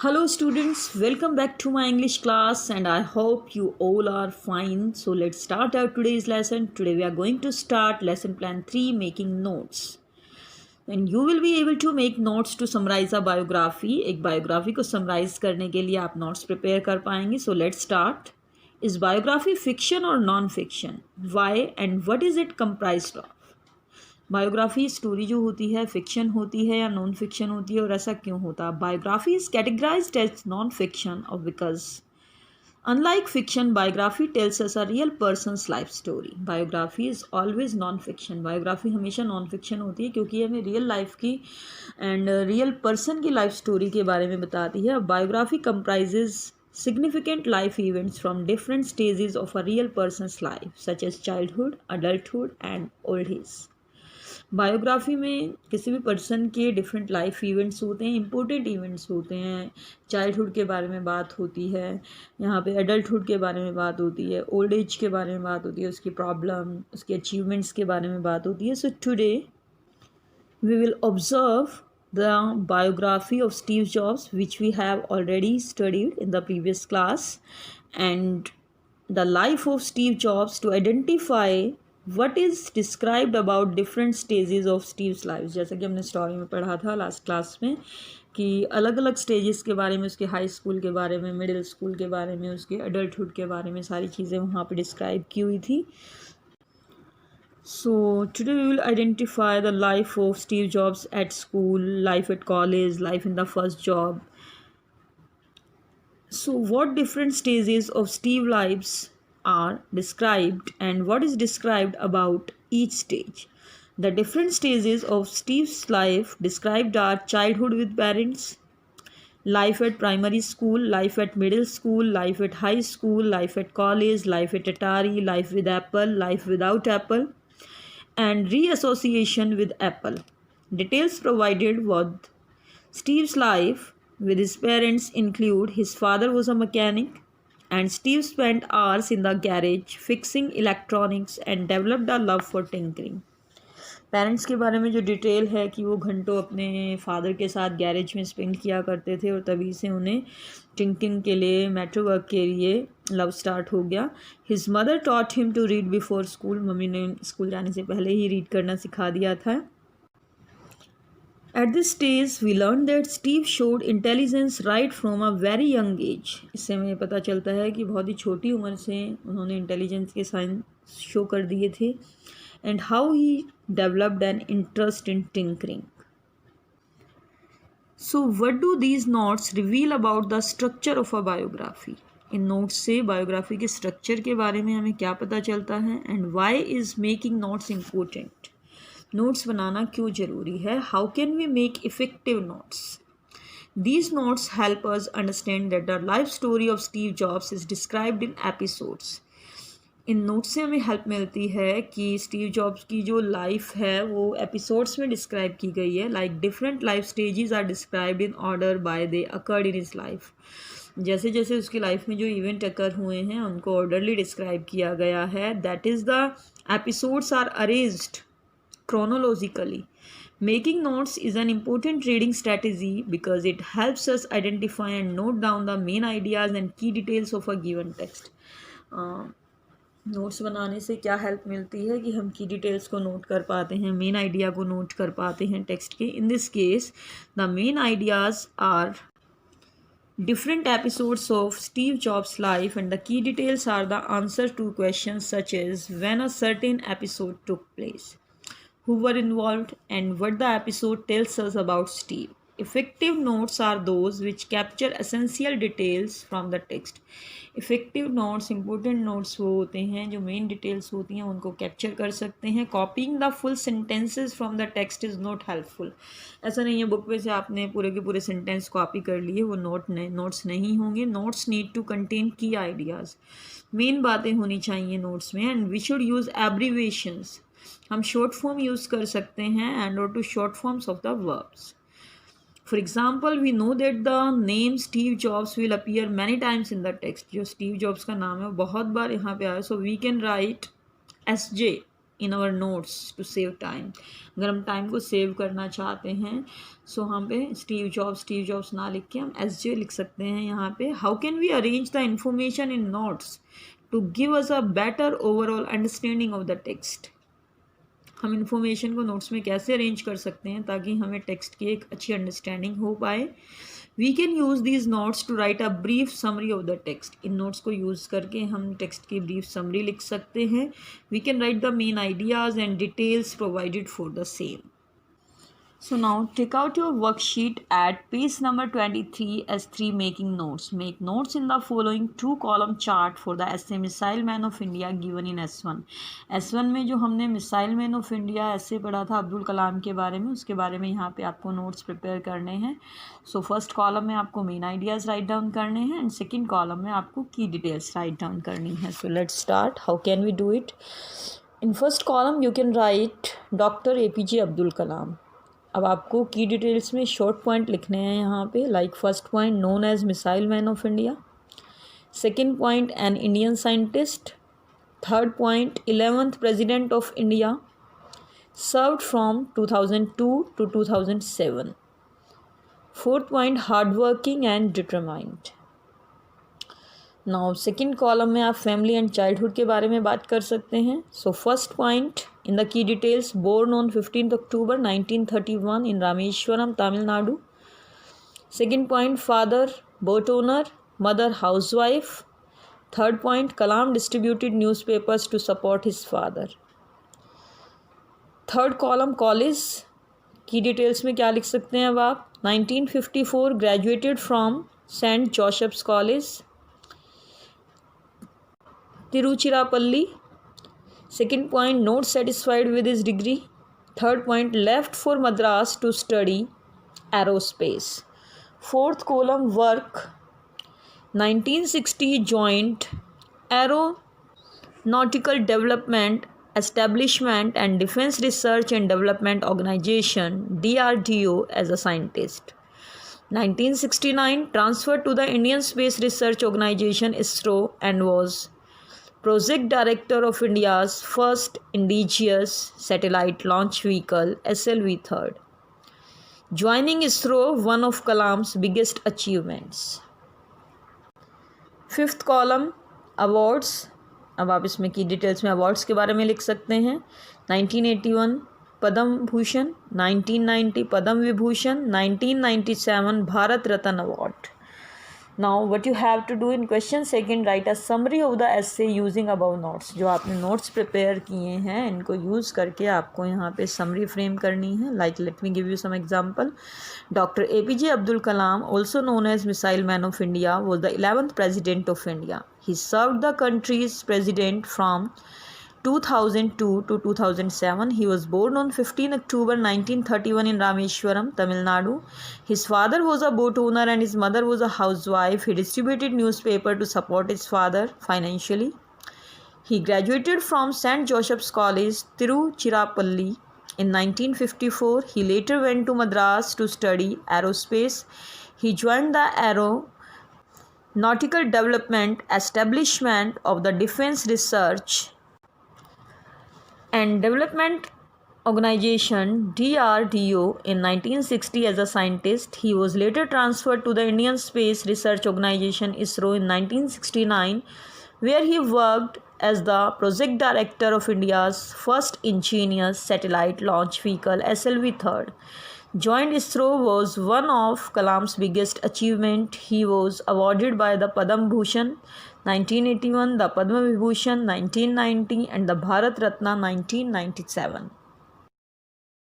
Hello students, welcome back to my English class and I hope you all are fine. So let's start our today's lesson. Today we are going to start lesson plan 3 making notes. And you will be able to make notes to summarize a biography. एक biography को summarize करने के लिए आप notes prepare कर पाएंगे. So let's start. Is biography fiction or non-fiction? Why and what is it comprised of? Biography story जो होती है फिक्शन होती है या नॉन फिक्शन होती है और ऐसा क्यों होता है? Biography is categorized as non fiction और because unlike fiction biography tells us a real person's life story. Biography is always non fiction. Biography हमेशा नॉन फिक्शन होती है क्योंकि हमें रियल लाइफ की एंड रियल पर्सन की लाइफ स्टोरी के बारे में बताती है. Biography comprises significant life events from different stages of a real person's life such as childhood, adulthood and old age. Biography में किसी भी पर्सन के डिफरेंट लाइफ इवेंट्स होते हैं, इम्पोर्टेंट इवेंट्स होते हैं. चाइल्डहुड के बारे में बात होती है, यहाँ पे एडल्टहुड के बारे में बात होती है, ओल्ड एज के बारे में बात होती है, उसकी प्रॉब्लम, उसके अचीवमेंट्स के बारे में बात होती है. So today we will observe the biography of Steve Jobs, which we have already studied in the previous class, and the life of Steve Jobs to identify what is described about different stages of Steve's life. जैसा कि हमने story में पढ़ा था last class में कि अलग अलग स्टेजेस के बारे में, उसके हाई स्कूल के बारे में, मिडिल स्कूल के बारे में, उसके अडल्टहुड के बारे में सारी चीज़ें वहाँ पे डिस्क्राइब की हुई थी. So today we will identify the life of Steve Jobs at school, life at college, life in the first job. So what different stages of Steve lives are described and what is described about each stage? The different stages of Steve's life described are childhood with parents, life at primary school, life at middle school, life at high school, life at college, life at Atari, life with Apple, life without Apple, and reassociation with Apple. Details provided with Steve's life with his parents include his father was a mechanic and Steve spent hours in the garage fixing electronics and developed a love for tinkering. Parents के बारे में जो detail है कि वो घंटों अपने father के साथ गैरेज में स्पेंड किया करते थे और तभी से उन्हें टिंकिंग के लिए, मेट्रो वर्क के लिए लव स्टार्ट हो गया. His mother taught him to read before school. Mummy ने स्कूल जाने से पहले ही रीड करना सिखा दिया था. At this stage we learn that Steve showed intelligence right from a very young age. इससे हमें पता चलता है कि बहुत ही छोटी उम्र से उन्होंने इंटेलिजेंस के साइन शो कर दिए थे. And how he developed an interest in tinkering. So what do these notes reveal about the structure of a biography? इन नोट्स से बायोग्राफी के स्ट्रक्चर के बारे में हमें क्या पता चलता है and why is making notes important. Notes बनाना क्यों ज़रूरी है? How can we make effective notes? These notes help us understand that the life story of Steve Jobs is described in episodes. In notes से हमें help मिलती है कि Steve jobs की जो लाइफ है वो एपिसोड्स में डिस्क्राइब की गई है. Like different life stages are described in order by they occurred in his life. जैसे जैसे उसकी लाइफ में जो इवेंट अकर हुए हैं उनको ऑर्डरली डिस्क्राइब किया गया है. That is the episodes are arranged chronologically. Making notes is an important reading strategy because it helps us identify and note down the main ideas and key details of a given text. Notes बनाने से क्या help मिलती है कि हम की details को note कर पाते हैं, मेन आइडिया को नोट कर पाते हैं टेक्स्ट के. In this case the main ideas are different episodes of Steve Jobs' life and the key details are the answer to questions such as when a certain episode took place, who were involved, and what the episode tells us about Steve. Effective notes are those which capture essential details from the text. Effective notes, important notes वो होते हैं जो main details होती हैं उनको capture कर सकते हैं. Copying the full sentences from the text is not helpful. ऐसा नहीं है बुक में से आपने पूरे के पूरे सेंटेंस कॉपी कर लिए, वो नोट्स नहीं होंगे. Notes need to contain key ideas. Main बातें होनी चाहिए नोट्स में. And we should use abbreviations. हम शॉर्ट फॉर्म यूज़ कर सकते हैं एंड और to short forms of the verbs. For example, we know that the name Steve Jobs will appear many times in the text. जो Steve Jobs का नाम है वो बहुत बार यहाँ पे आया. So we can write SJ in our notes to save time. अगर हम टाइम को सेव करना चाहते हैं सो हम पे स्टीव जॉब्स ना लिख के हम SJ लिख सकते हैं यहाँ पे। How can we arrange the information in notes to give us a better overall understanding of the text. हम इन्फॉर्मेशन को नोट्स में कैसे अरेंज कर सकते हैं ताकि हमें टेक्स्ट की एक अच्छी अंडरस्टैंडिंग हो पाए। We can use these notes to write a brief summary of the text. इन नोट्स को यूज़ करके हम टेक्स्ट की ब्रीफ समरी लिख सकते हैं। We can write the main ideas and details provided for the same. So now take out your worksheet at page number 23 S3 making notes. Make notes in the following 2-column chart for the essay Missile Man of India given in S1. S1 में जो हमने missile man of India ऐसे पढ़ा था अब्दुल कलाम के बारे में, उसके बारे में यहाँ पे आपको नोट्स प्रिपेयर करने हैं। सो फर्स्ट कॉलम में आपको मेन आइडियाज़ राइट डाउन करने हैं एंड सेकेंड कॉलम में आपको की डिटेल्स राइट डाउन करनी है। So let's start. How can we do it? In first column you can write doctor APJ Abdul Kalam. अब आपको की डिटेल्स में शॉर्ट पॉइंट लिखने हैं यहाँ पे। Like first point known as missile man of India, second point an Indian scientist, third point 11th president of India, served from 2002 to 2007, fourth point hard working and determined. Now second column में आप family and childhood के बारे में बात कर सकते हैं। So first point in the key details born on 15th October 1931 in Rameswaram Tamil Nadu. Second point father boat owner, mother housewife. Third point Kalam distributed newspapers to support his father. Third column college की details में क्या लिख सकते हैं अब आप? 1954 graduated from Saint Joseph's college Tiruchirappalli. Second point, not satisfied with his degree. Third point, left for Madras to study aerospace. Fourth column, work. 1960 joined Aeronautical Development Establishment and Defense Research and Development Organization DRDO as a scientist. 1969 transferred to the Indian Space Research Organization ISRO and was Project Director of India's first indigenous satellite launch vehicle SLV-3. Joining ISRO, one of Kalam's biggest achievements. Fifth column, awards. अब आप इसमें की details में awards के बारे में लिख सकते हैं। 1981 Padma Bhushan, 1990 Padma Vibhushan, 1997 Bharat Ratna award. Now what you have to do in question second, write a summary of the essay using above notes. जो आपने नोट्स प्रिपेयर किए हैं इनको यूज़ करके आपको यहाँ पे समरी फ्रेम करनी है। Like let me give you some example. Doctor APJ Abdul Kalam, also known as Missile Man of India, was the 11th President of India. He served the country's president from 2002 to 2007. He was born on 15 October 1931 in Rameshwaram, Tamil Nadu. His father was a boat owner and his mother was a housewife. He distributed newspaper to support his father financially. He graduated from St. Joseph's College, Tiruchirappalli in 1954. He later went to Madras to study aerospace. He joined the Aeronautical Development Establishment of the Defense Research and Development Organization DRDO in 1960 as a scientist. He was later transferred to the Indian Space Research Organization ISRO in 1969, where he worked as the project director of India's first ingenious satellite launch vehicle SLV-3. Joined ISRO was one of Kalam's biggest achievement. He was awarded by the Padma Bhushan 1981, the Padma Vibhushan 1990 and the Bharat Ratna 1997.